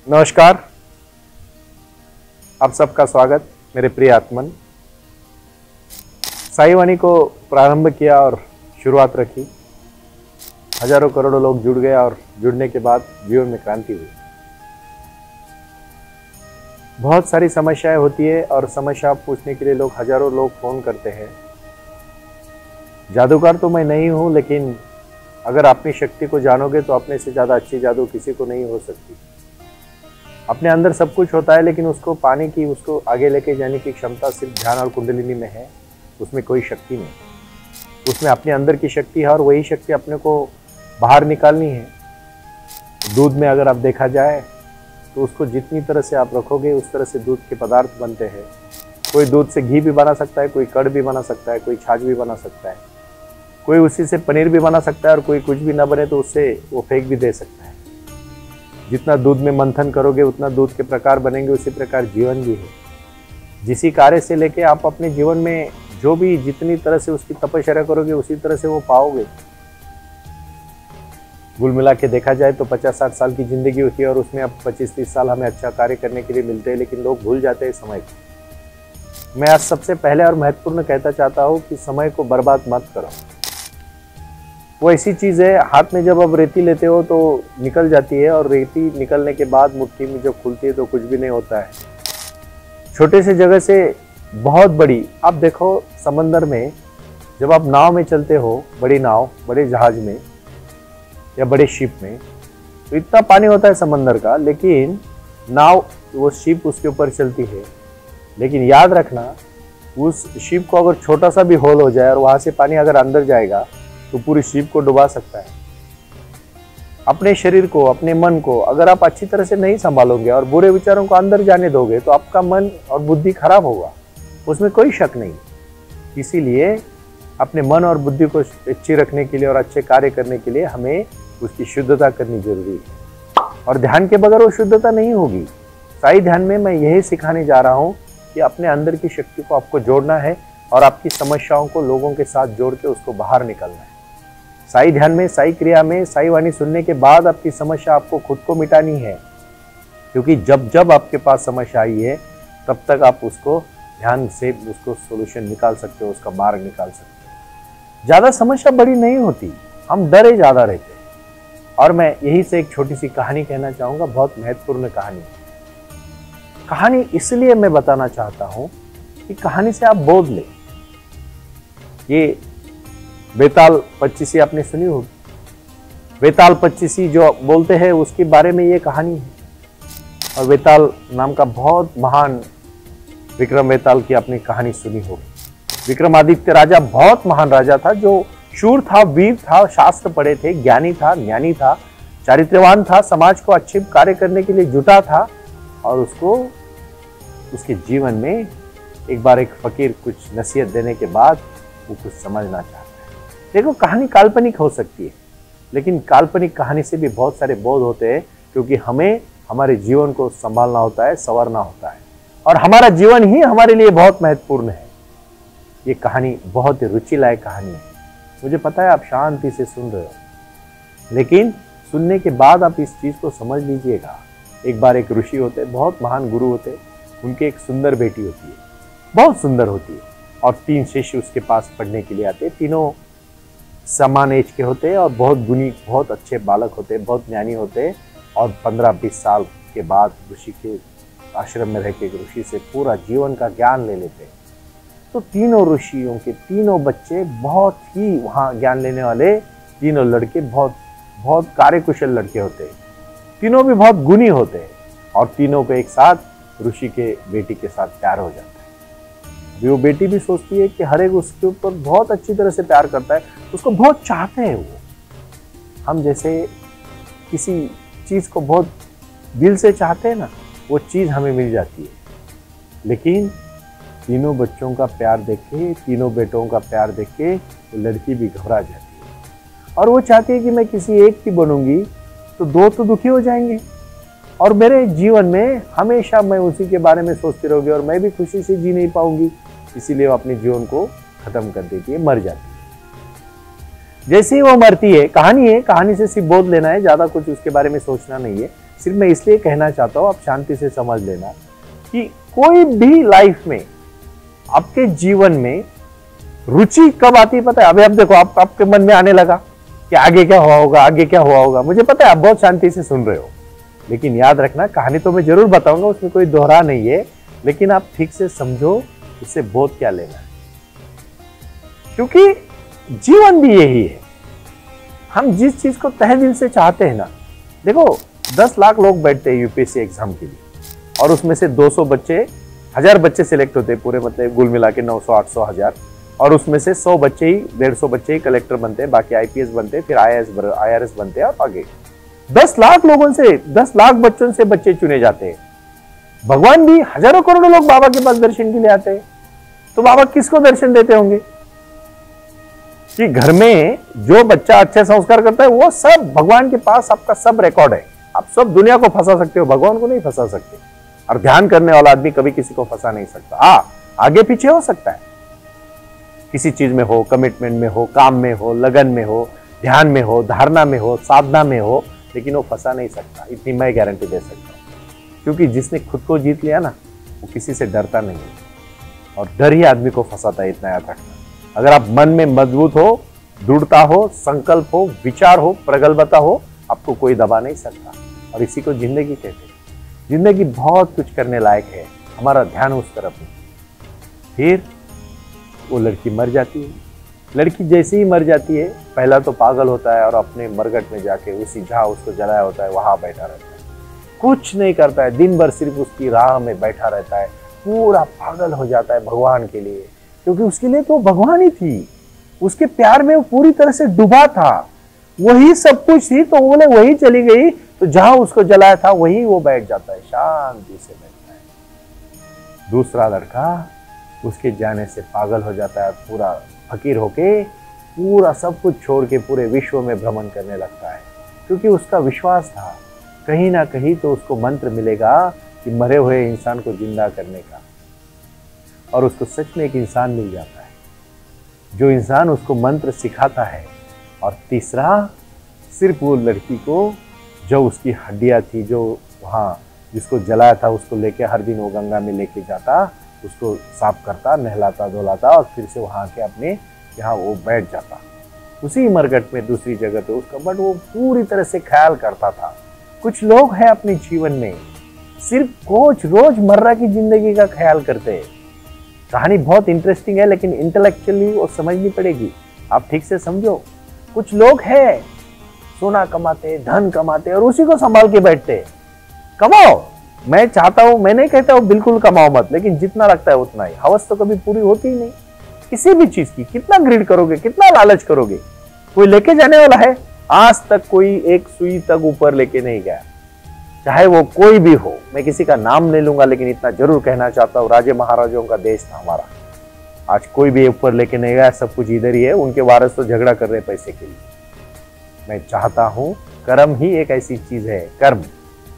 नमस्कार, आप सबका स्वागत मेरे प्रिय आत्मन। साई वाणी को प्रारंभ किया और शुरुआत रखी। हजारों करोड़ों लोग जुड़ गए और जुड़ने के बाद जीवन में क्रांति हुई। बहुत सारी समस्याएं होती है और समस्या पूछने के लिए लोग हजारों लोग फोन करते हैं। जादूगर तो मैं नहीं हूं, लेकिन अगर अपनी शक्ति को जानोगे तो अपने से ज़्यादा अच्छी जादू किसी को नहीं हो सकती। अपने अंदर सब कुछ होता है, लेकिन उसको पाने की, उसको आगे लेके जाने की क्षमता सिर्फ ध्यान और कुंडलिनी में है। उसमें कोई शक्ति नहीं। उसमें अपने अंदर की शक्ति है और वही शक्ति अपने को बाहर निकालनी है। दूध में अगर आप देखा जाए तो उसको जितनी तरह से आप रखोगे उस तरह से दूध के पदार्थ बनते हैं। कोई दूध से घी भी बना सकता है, कोई कड़ भी बना सकता है, कोई छाछ भी बना सकता है, कोई उसी से पनीर भी बना सकता है और कोई कुछ भी ना बने तो उससे वो फेंक भी दे सकता है। जितना दूध में मंथन करोगे उतना दूध के प्रकार बनेंगे। उसी प्रकार जीवन भी है। जिसी कार्य से लेके आप अपने जीवन में जो भी जितनी तरह से उसकी तपस्या करोगे उसी तरह से वो पाओगे। कुल मिला के देखा जाए तो 50-60 साल की जिंदगी होती है और उसमें अब 25-30 साल हमें अच्छा कार्य करने के लिए मिलते हैं, लेकिन लोग भूल जाते हैं समय को। मैं आज सबसे पहले और महत्वपूर्ण कहता चाहता हूँ कि समय को बर्बाद मत करो। वो ऐसी चीज़ है, हाथ में जब आप रेती लेते हो तो निकल जाती है और रेती निकलने के बाद मुट्ठी में जब खुलती है तो कुछ भी नहीं होता है। छोटे से जगह से बहुत बड़ी, आप देखो समंदर में जब आप नाव में चलते हो, बड़ी नाव, बड़े जहाज में या बड़े शिप में, तो इतना पानी होता है समंदर का, लेकिन नाव, वो शिप उसके ऊपर चलती है। लेकिन याद रखना, उस शिप को अगर छोटा सा भी होल हो जाए और वहाँ से पानी अगर अंदर जाएगा तो पूरी शिप को डुबा सकता है। अपने शरीर को, अपने मन को अगर आप अच्छी तरह से नहीं संभालोगे और बुरे विचारों को अंदर जाने दोगे तो आपका मन और बुद्धि खराब होगा, उसमें कोई शक नहीं। इसीलिए अपने मन और बुद्धि को अच्छी रखने के लिए और अच्छे कार्य करने के लिए हमें उसकी शुद्धता करनी जरूरी है। और ध्यान के बगैर वो शुद्धता नहीं होगी। साई ध्यान में मैं यही सिखाने जा रहा हूँ कि अपने अंदर की शक्ति को आपको जोड़ना है और आपकी समस्याओं को लोगों के साथ जोड़ के उसको बाहर निकालना है। साई ध्यान में, साई क्रिया में, साई वाणी सुनने के बाद आपकी समस्या आपको खुद को मिटानी है। क्योंकि जब जब आपके पास समस्या आई है तब तक आप उसको ध्यान से उसको सोल्यूशन निकाल सकते हो, उसका मार्ग निकाल सकते हो। ज़्यादा समस्या बड़ी नहीं होती, हम डरे ज़्यादा रहते हैं। और मैं यही से एक छोटी सी कहानी कहना चाहूँगा, बहुत महत्वपूर्ण कहानी इसलिए मैं बताना चाहता हूँ कि कहानी से आप बोध ले। ये बेताल पच्चीसी आपने सुनी होगी। बेताल पच्चीसी जो बोलते हैं उसके बारे में ये कहानी है। और बेताल नाम का बहुत महान विक्रम बेताल की आपने कहानी सुनी होगी। विक्रमादित्य राजा बहुत महान राजा था, जो शूर था, वीर था, शास्त्र पढ़े थे, ज्ञानी था, ज्ञानी था, चारित्र्यवान था, समाज को अच्छे कार्य करने के लिए जुटा था। और उसको उसके जीवन में एक बार एक फकीर कुछ नसीहत देने के बाद वो कुछ समझना चाहता है। देखो, कहानी काल्पनिक हो सकती है, लेकिन काल्पनिक कहानी से भी बहुत सारे बोध होते हैं, क्योंकि हमें हमारे जीवन को संभालना होता है, संवारना होता है, और हमारा जीवन ही हमारे लिए बहुत महत्वपूर्ण है। ये कहानी बहुत ही रुचि लायक कहानी है। मुझे पता है आप शांति से सुन रहे हो, लेकिन सुनने के बाद आप इस चीज़ को समझ लीजिएगा। एक बार एक ऋषि होते, बहुत महान गुरु होते, उनकी एक सुंदर बेटी होती है, बहुत सुंदर होती है, और 3 शिष्य उसके पास पढ़ने के लिए आते। तीनों समान एज के होते और बहुत गुणी, बहुत अच्छे बालक होते, बहुत ज्ञानी होते। और 15-20 साल के बाद ऋषि के आश्रम में रह के ऋषि से पूरा जीवन का ज्ञान ले लेते। तो तीनों ऋषियों के तीनों बच्चे बहुत ही वहाँ ज्ञान लेने वाले, तीनों लड़के बहुत बहुत कार्यकुशल लड़के होते, तीनों भी बहुत गुणी होते, और तीनों को एक साथ ऋषि के बेटी के साथ प्यार हो जाता है। वो बेटी भी सोचती है कि हर एक उसके ऊपर बहुत अच्छी तरह से प्यार करता है, उसको बहुत चाहते हैं। वो हम जैसे किसी चीज़ को बहुत दिल से चाहते हैं ना, वो चीज़ हमें मिल जाती है। लेकिन तीनों बच्चों का प्यार देख के, तीनों बेटों का प्यार देख के वो लड़की भी घबरा जाती है, और वो चाहती है कि मैं किसी एक की बनूंगी तो 2 तो दुखी हो जाएंगे, और मेरे जीवन में हमेशा मैं उसी के बारे में सोचती रहूँगी और मैं भी खुशी से जी नहीं पाऊंगी। इसीलिए वो अपने जीवन को खत्म कर देती है, मर जाती है। जैसे ही वो मरती है, कहानी से सिर्फ बोध लेना है, ज़्यादा कुछ उसके बारे में सोचना नहीं है। सिर्फ मैं इसलिए कहना चाहता हूं, आप शांति से समझ लेना कि कोई भी लाइफ में, आपके जीवन में रुचि कब आती है पता है? अभी आप देखो, आपके मन में आने लगा कि आगे क्या हुआ होगा, आगे क्या हुआ होगा। मुझे पता है आप बहुत शांति से सुन रहे हो, लेकिन याद रखना, कहानी तो मैं जरूर बताऊंगा, उसमें कोई दोहरा नहीं है, लेकिन आप ठीक से समझो इससे बोध क्या लेना है। क्योंकि जीवन भी यही है, हम जिस चीज को तहे दिल से चाहते हैं ना, देखो 10 लाख लोग बैठते हैं यूपीएससी एग्जाम के लिए, और उसमें से 200 बच्चे, 1000 बच्चे सिलेक्ट होते हैं पूरे, मतलब कुल मिला के 900, 800, 1000, और उसमें से 100 बच्चे ही, 150 बच्चे ही कलेक्टर बनते हैं, बाकी आईपीएस बनते हैं, फिर आईआरएस बनते हैं, और आगे 10 लाख लोगों से, 10 लाख बच्चों से बच्चे चुने जाते हैं। भगवान भी हजारों करोड़ों लोग बाबा के पास दर्शन के लिए आते हैं, तो बाबा किसको दर्शन देते होंगे? कि घर में जो बच्चा अच्छे संस्कार करता है वो सब भगवान के पास, आपका सब रिकॉर्ड है। आप सब दुनिया को फंसा सकते हो, भगवान को नहीं फंसा सकते। और ध्यान करने वाला आदमी कभी किसी को फंसा नहीं सकता। हाँ, आगे पीछे हो सकता है, किसी चीज में हो, कमिटमेंट में हो, काम में हो, लगन में हो, ध्यान में हो, धारणा में हो, साधना में हो, लेकिन वो फंसा नहीं सकता, इतनी मैं गारंटी दे सकता हूं। क्योंकि जिसने खुद को जीत लिया ना, वो किसी से डरता नहीं है, और डर ही आदमी को फंसाता है, इतना याद रखना। अगर आप मन में मजबूत हो, दृढ़ता हो, संकल्प हो, विचार हो, प्रगल्भता हो, आपको कोई दबा नहीं सकता। और इसी को जिंदगी कहते हैं। जिंदगी बहुत कुछ करने लायक है, हमारा ध्यान उस तरफ है। फिर वो लड़की मर जाती है। लड़की जैसे ही मर जाती है, पहला तो पागल होता है और अपने मरघट में जाके उसी जहां उसको जलाया होता है वहां बैठा रहता है, कुछ नहीं करता है, दिन भर सिर्फ उसकी राह में बैठा रहता है, पूरा पागल हो जाता है भगवान के लिए, क्योंकि उसके लिए तो भगवान ही थी, उसके प्यार में वो पूरी तरह से डूबा था, वही सब कुछ थी, तो बोले वही चली गई, तो जहां उसको जलाया था वही वो बैठ जाता है, शांति से बैठता है। दूसरा लड़का उसके जाने से पागल हो जाता है, पूरा फकीर होके पूरा सब कुछ छोड़ के पूरे विश्व में भ्रमण करने लगता है, क्योंकि उसका विश्वास था कहीं ना कहीं तो उसको मंत्र मिलेगा कि मरे हुए इंसान को जिंदा करने का, और उसको सच में एक इंसान मिल जाता है, जो इंसान उसको मंत्र सिखाता है। और तीसरा, सिर्फ वो लड़की को, जो उसकी हड्डियां थी, जो वहाँ जिसको जलाया था, उसको लेके हर दिन वो गंगा में लेके जाता, उसको साफ करता, नहलाता धुलाता, और फिर से वहाँ के अपने यहाँ वो बैठ जाता, उसी मरघट में दूसरी जगह पे उसका, बट वो पूरी तरह से ख्याल करता था। कुछ लोग हैं अपने जीवन में सिर्फ कुछ रोजमर्रा की जिंदगी का ख्याल करते हैं। कहानी बहुत इंटरेस्टिंग है, लेकिन इंटेलेक्चुअली वो समझनी पड़ेगी, आप ठीक से समझो। कुछ लोग हैं सोना कमाते, धन कमाते, और उसी को संभाल के बैठते। कमाओ, मैं चाहता हूं, मैं नहीं कहता हूं बिल्कुल कमाओ मत, लेकिन जितना लगता है उतना ही। हवस तो कभी पूरी होती ही नहीं किसी भी चीज की। कितना ग्रीड करोगे, कितना लालच करोगे? कोई लेके जाने वाला है? आज तक कोई एक सुई तक ऊपर लेके नहीं गया, चाहे वो कोई भी हो। मैं किसी का नाम नहीं लूंगा, लेकिन इतना जरूर कहना चाहता हूँ, राजे महाराजों का देश था हमारा, आज कोई भी ऊपर लेके नहीं गया, सब कुछ इधर ही है। उनके वारिस तो झगड़ा कर रहे हैं पैसे के लिए। मैं चाहता हूं, कर्म ही एक ऐसी चीज है, कर्म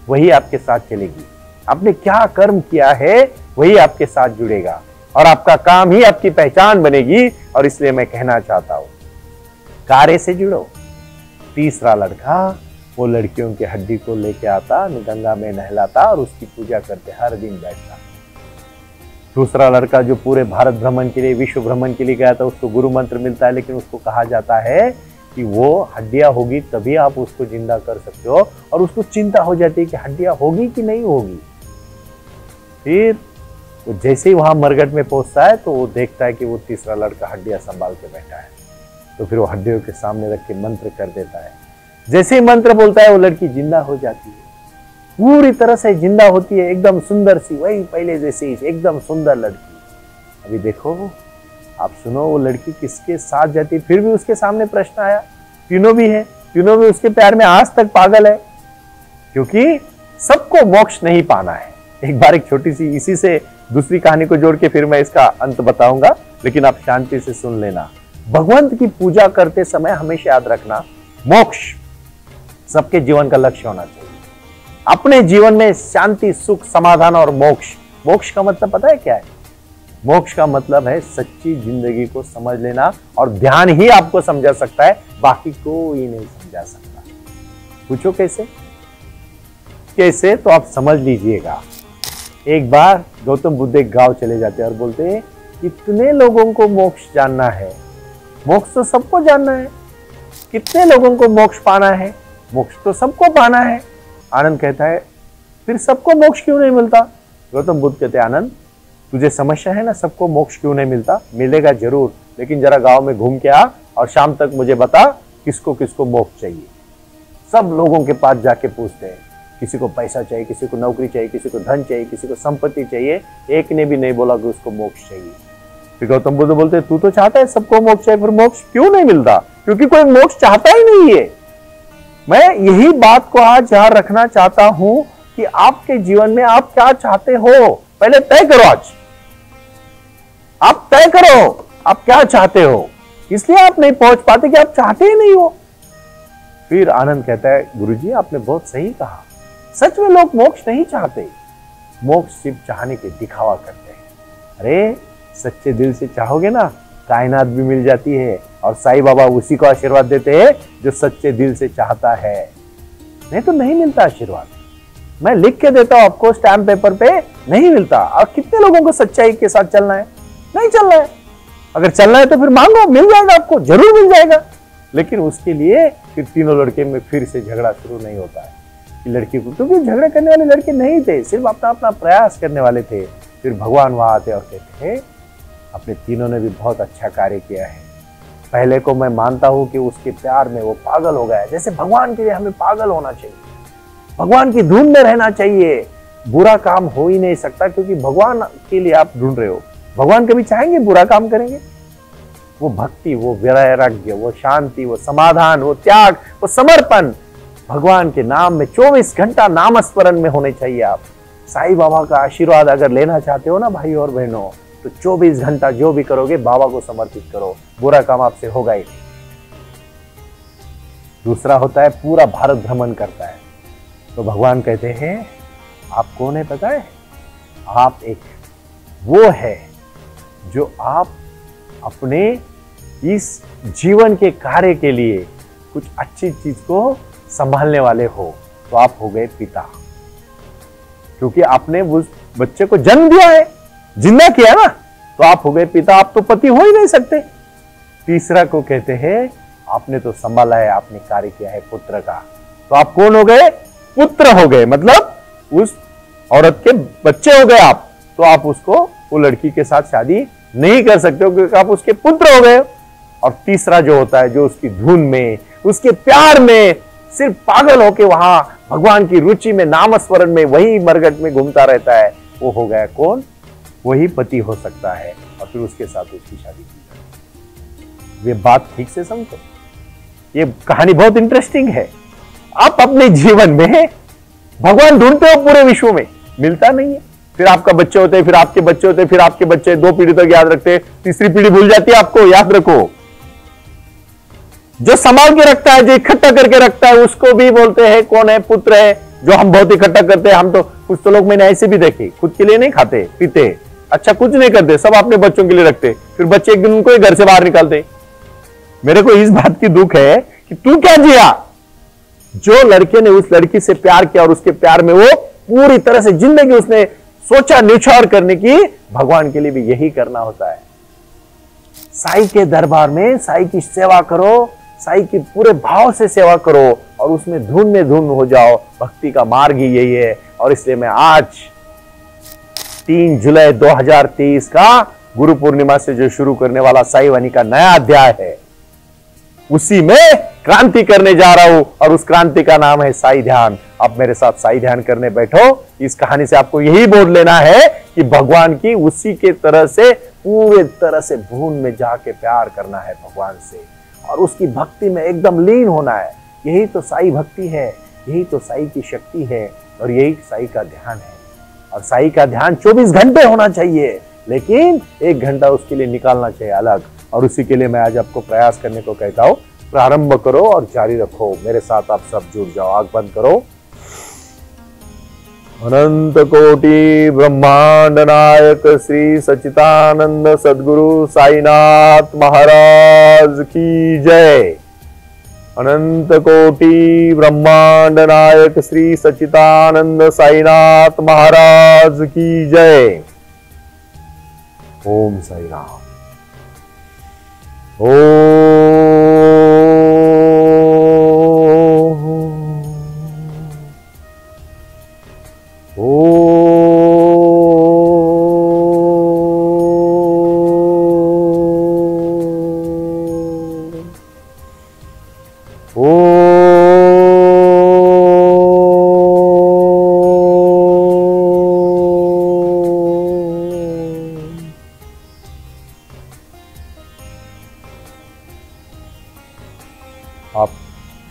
वही आपके साथ चलेगी। आपने क्या कर्म किया है वही आपके साथ जुड़ेगा, और आपका काम ही आपकी पहचान बनेगी। और इसलिए मैं कहना चाहता हूं, कार्य से जुड़ो। तीसरा लड़का वो लड़कियों की हड्डी को लेके आता, गंगा में नहलाता और उसकी पूजा करते हर दिन बैठता। दूसरा लड़का जो पूरे भारत भ्रमण के लिए, विश्व भ्रमण के लिए गया था, उसको गुरु मंत्र मिलता है, लेकिन उसको कहा जाता है कि वो हड्डियां होगी तभी आप उसको जिंदा कर सकते हो, और उसको चिंता हो जाती है कि हड्डियां होगी कि नहीं होगी। फिर तो जैसे ही वहां मरघट में पहुंचता है, तो वो देखता है कि वो तीसरा लड़का हड्डियां संभाल के बैठा है, तो फिर वो हड्डियों के सामने रख के मंत्र कर देता है। जैसे ही मंत्र बोलता है, वो लड़की जिंदा हो जाती है, पूरी तरह से जिंदा होती है, एकदम सुंदर सी, वही पहले जैसे ही एकदम सुंदर लड़की। अभी देखो, आप सुनो, वो लड़की किसके साथ जाती है? फिर भी उसके सामने प्रश्न आया, तीनों भी है, तीनों भी उसके प्यार में आज तक पागल है, क्योंकि सबको मोक्ष नहीं पाना है। एक बार एक छोटी सी, इसी से दूसरी कहानी को जोड़ के फिर मैं इसका अंत बताऊंगा, लेकिन आप शांति से सुन लेना। भगवंत की पूजा करते समय हमेशा याद रखना, मोक्ष सबके जीवन का लक्ष्य होना चाहिए। अपने जीवन में शांति, सुख, समाधान और मोक्ष। मोक्ष का मतलब पता है क्या है? मोक्ष का मतलब है सच्ची जिंदगी को समझ लेना, और ध्यान ही आपको समझा सकता है, बाकी कोई नहीं समझा सकता। पूछो कैसे? कैसे, तो आप समझ लीजिएगा। एक बार गौतम बुद्ध एक गांव चले जाते हैं और बोलते हैं, कितने लोगों को मोक्ष जानना है? मोक्ष तो सबको जानना है। कितने लोगों को मोक्ष पाना है? मोक्ष तो सबको पाना है। आनंद कहता है, फिर सबको मोक्ष क्यों नहीं मिलता? गौतम बुद्ध कहते हैं, आनंद तुझे समस्या है ना, सबको मोक्ष क्यों नहीं मिलता? मिलेगा जरूर, लेकिन जरा गांव में घूम के आ और शाम तक मुझे बता किसको किसको मोक्ष चाहिए। सब लोगों के पास जाके पूछते हैं, किसी को पैसा चाहिए, किसी को नौकरी चाहिए, किसी को धन चाहिए, किसी को संपत्ति चाहिए। एक ने भी नहीं बोला कि उसको मोक्ष चाहिए। फिर गौतम बुद्ध बोलते हैं, तू तो चाहता है सबको मोक्ष चाहिए, फिर मोक्ष क्यों नहीं मिलता? क्योंकि कोई मोक्ष चाहता ही नहीं है। मैं यही बात को आज यहां रखना चाहता हूं कि आपके जीवन में आप क्या चाहते हो, पहले तय करो। आज आप तय करो आप क्या चाहते हो, इसलिए आप नहीं पहुंच पाते कि आप चाहते ही नहीं हो। फिर आनंद कहता है, गुरुजी आपने बहुत सही कहा, सच में लोग मोक्ष नहीं चाहते, मोक्ष सिर्फ चाहने के दिखावा करते हैं। अरे सच्चे दिल से चाहोगे ना, कायनात भी मिल जाती है, और साईं बाबा उसी को आशीर्वाद देते हैं जो सच्चे दिल से चाहता है। नहीं तो नहीं मिलता आशीर्वाद। मैं लिख के देता हूं आपको स्टैम्प पेपर पे, नहीं मिलता। और कितने लोगों को सच्चाई के साथ चलना है? नहीं चलना है। अगर चलना है तो फिर मांगो, मिल जाएगा आपको, जरूर मिल जाएगा। लेकिन उसके लिए फिर तीनों लड़के में फिर से झगड़ा शुरू नहीं होता है कि लड़की को, क्योंकि झगड़ा करने वाले लड़के नहीं थे, सिर्फ अपना अपना प्रयास करने वाले थे। फिर भगवान वहां आते और कहते हैं, अपने तीनों ने भी बहुत अच्छा कार्य किया है। पहले को मैं मानता हूं कि उसके प्यार में वो पागल हो गया है। जैसे भगवान के लिए हमें पागल होना चाहिए, भगवान की धुन में रहना चाहिए। बुरा काम हो ही नहीं सकता, क्योंकि भगवान के लिए आप ढूंढ रहे हो। भगवान कभी चाहेंगे बुरा काम करेंगे? वो भक्ति, वो वैराग्य, वो शांति, वो समाधान, वो त्याग, वो समर्पण भगवान के नाम में 24 घंटा नामस्मरण में होने चाहिए। आप साईं बाबा का आशीर्वाद अगर लेना चाहते हो ना भाई और बहनों, तो 24 घंटा जो भी करोगे बाबा को समर्पित करो, बुरा काम आपसे होगा ही नहीं। दूसरा होता है पूरा भारत भ्रमण करता है। तो भगवान कहते हैं, आप कौन है पता है? आप एक वो है जो आप अपने इस जीवन के कार्य के लिए कुछ अच्छी चीज को संभालने वाले हो। तो आप हो गए पिता, क्योंकि आपने उस बच्चे को जन्म दिया है, जिंदा किया ना, तो आप हो गए पिता। आप तो पति हो ही नहीं सकते। तीसरा को कहते हैं, आपने तो संभाला है, आपने कार्य किया है पुत्र का, तो आप कौन हो गए? पुत्र हो गए। मतलब उस औरत के बच्चे हो गए आप, तो आप उसको, वो लड़की के साथ शादी नहीं कर सकते हो, क्योंकि आप उसके पुत्र हो गए। और तीसरा जो होता है, जो उसकी धुन में, उसके प्यार में सिर्फ पागल होके वहां भगवान की रुचि में, नामस्मरण में, वही मरघट में घूमता रहता है, वो हो गया कौन? वही पति हो सकता है। और फिर उसके साथ उसकी शादी की जाए। ये बात ठीक से समझो, ये कहानी बहुत इंटरेस्टिंग है। आप अपने जीवन में भगवान ढूंढते हो पूरे विश्व में, मिलता नहीं है। फिर आपका बच्चे होते हैं, फिर आपके बच्चे होते हैं, फिर आपके बच्चे, 2 पीढ़ी तक याद रखते हैं, तीसरी पीढ़ी भूल जाती है आपको। याद रखो, जो संभाल के रखता है, जो इकट्ठा करके रखता है, उसको भी बोलते हैं कौन है? पुत्र है। जो हम बहुत इकट्ठा करते हैं, हम तो कुछ तो लोग मैंने ऐसे भी देखे, खुद के लिए नहीं खाते पीते, अच्छा कुछ नहीं करते, सब अपने बच्चों के लिए रखते, फिर बच्चे एक दिन उनको ही घर से बाहर निकालते। मेरे को इस बात की दुख है कि तू क्या जिया? जो लड़के ने उस लड़की से प्यार किया और उसके प्यार में वो पूरी तरह से जिंदगी उसने सोचा न्यौछावर करने की, भगवान के लिए भी यही करना होता है। साईं के दरबार में साईं की सेवा करो, साईं की पूरे भाव से सेवा करो, और उसमें धुन में धुन हो जाओ। भक्ति का मार्ग ही यही है। और इसलिए मैं आज 3 जुलाई 2023 का गुरु पूर्णिमा से जो शुरू करने वाला साईं वाणी का नया अध्याय है, उसी में क्रांति करने जा रहा हूं। और उस क्रांति का नाम है साईं ध्यान। आप मेरे साथ साईं ध्यान करने बैठो। इस कहानी से आपको यही बोध लेना है कि भगवान की उसी के तरह से पूरे तरह से भून में जाके प्यार करना है भगवान से, और उसकी भक्ति में एकदम लीन होना है। यही तो साईं भक्ति है, यही तो साईं की शक्ति है, और यही साईं का ध्यान है। और साईं का ध्यान 24 घंटे होना चाहिए, लेकिन 1 घंटा उसके लिए निकालना चाहिए अलग। और उसी के लिए मैं आज आपको प्रयास करने को कहता हूं। प्रारंभ करो और जारी रखो। मेरे साथ आप सब जुड़ जाओ। आंख बंद करो। अनंत कोटि ब्रह्मांड नायक श्री सच्चिदानंद सद्गुरु साईनाथ महाराज की जय। अनंत कोटि ब्रह्मांड नायक श्री सच्चिदानंद साईनाथ महाराज की जय। ओम साई राम। आप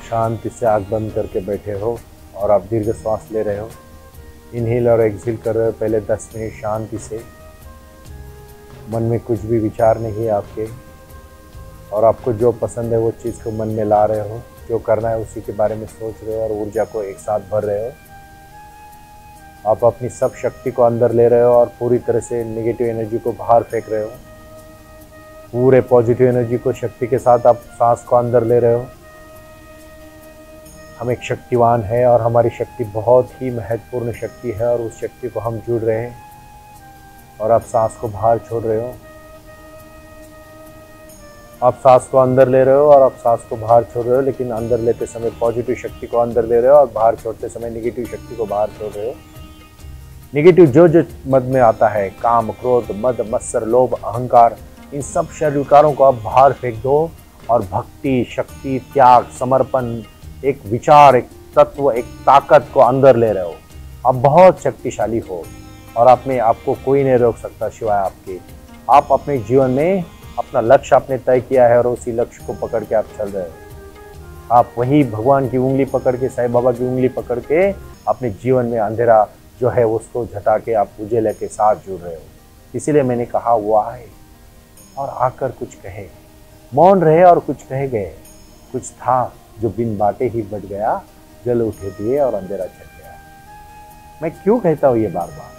शांति से आंख बंद करके बैठे हो और आप दीर्घ श्वास ले रहे हो। इनहेल और एक्सहेल कर रहे हो। पहले 10 मिनट शांति से, मन में कुछ भी विचार नहीं है आपके, और आपको जो पसंद है वो चीज़ को मन में ला रहे हो, जो करना है उसी के बारे में सोच रहे हो और ऊर्जा को एक साथ भर रहे हो। आप अपनी सब शक्ति को अंदर ले रहे हो और पूरी तरह से नेगेटिव एनर्जी को बाहर फेंक रहे हो। पूरे पॉजिटिव एनर्जी को, शक्ति के साथ आप सांस को अंदर ले रहे हो। हम एक शक्तिवान है और हमारी शक्ति बहुत ही महत्वपूर्ण शक्ति है और उस शक्ति को हम जुड़ रहे हैं। और आप सांस को बाहर छोड़ रहे हो। आप सांस को अंदर ले रहे हो और आप सांस को बाहर छोड़ रहे हो, लेकिन अंदर लेते समय पॉजिटिव शक्ति को अंदर ले रहे हो और बाहर छोड़ते समय नेगेटिव शक्ति को बाहर छोड़ रहे हो। नेगेटिव जो मद में आता है, काम, क्रोध, मद, मत्सर, लोभ, अहंकार, इन सब शरीर विकारों को आप बाहर फेंक दो और भक्ति, शक्ति, त्याग, समर्पण, एक विचार, एक तत्व, एक ताकत को अंदर ले रहे हो। आप बहुत शक्तिशाली हो और आप में आपको कोई नहीं रोक सकता सिवाय आपके। आप अपने जीवन में अपना लक्ष्य आपने तय किया है और उसी लक्ष्य को पकड़ के आप चल रहे हो। आप वही भगवान की उंगली पकड़ के, साईं बाबा की उंगली पकड़ के अपने जीवन में अंधेरा जो है उसको झटा के आप उजाले के साथ जुड़ रहे हो। इसीलिए मैंने कहा वो आए और आकर कुछ कहे, मौन रहे और कुछ कहे गए। कुछ था जो बिन बाटे ही बच गया, जल उठे दिए और अंधेरा छट गया। मैं क्यों कहता हूँ ये बार बार?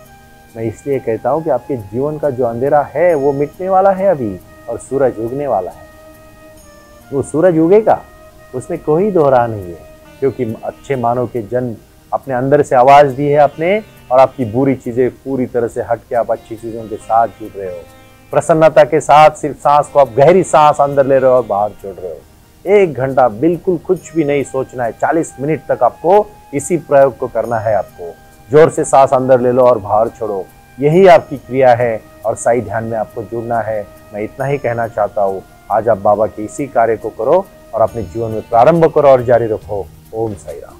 मैं इसलिए कहता हूँ कि आपके जीवन का जो अंधेरा है वो मिटने वाला है अभी, और सूरज उगने वाला है। वो सूरज उगेगा, उसमें कोई दोहरा नहीं है, क्योंकि अच्छे मानव के जन्म अपने अंदर से आवाज़ दी है आपने, और आपकी बुरी चीज़ें पूरी तरह से हट के आप अच्छी चीज़ों के साथ जुड़ रहे हो। प्रसन्नता के साथ सिर्फ सांस को आप गहरी सांस अंदर ले रहे हो और बाहर छोड़ रहे हो। 1 घंटा बिल्कुल कुछ भी नहीं सोचना है। 40 मिनट तक आपको इसी प्रयोग को करना है। आपको जोर से सांस अंदर ले लो और बाहर छोड़ो, यही आपकी क्रिया है और साई ध्यान में आपको जुड़ना है। मैं इतना ही कहना चाहता हूँ। आज आप बाबा के इसी कार्य को करो और अपने जीवन में प्रारंभ करो और जारी रखो। ओम साई राम।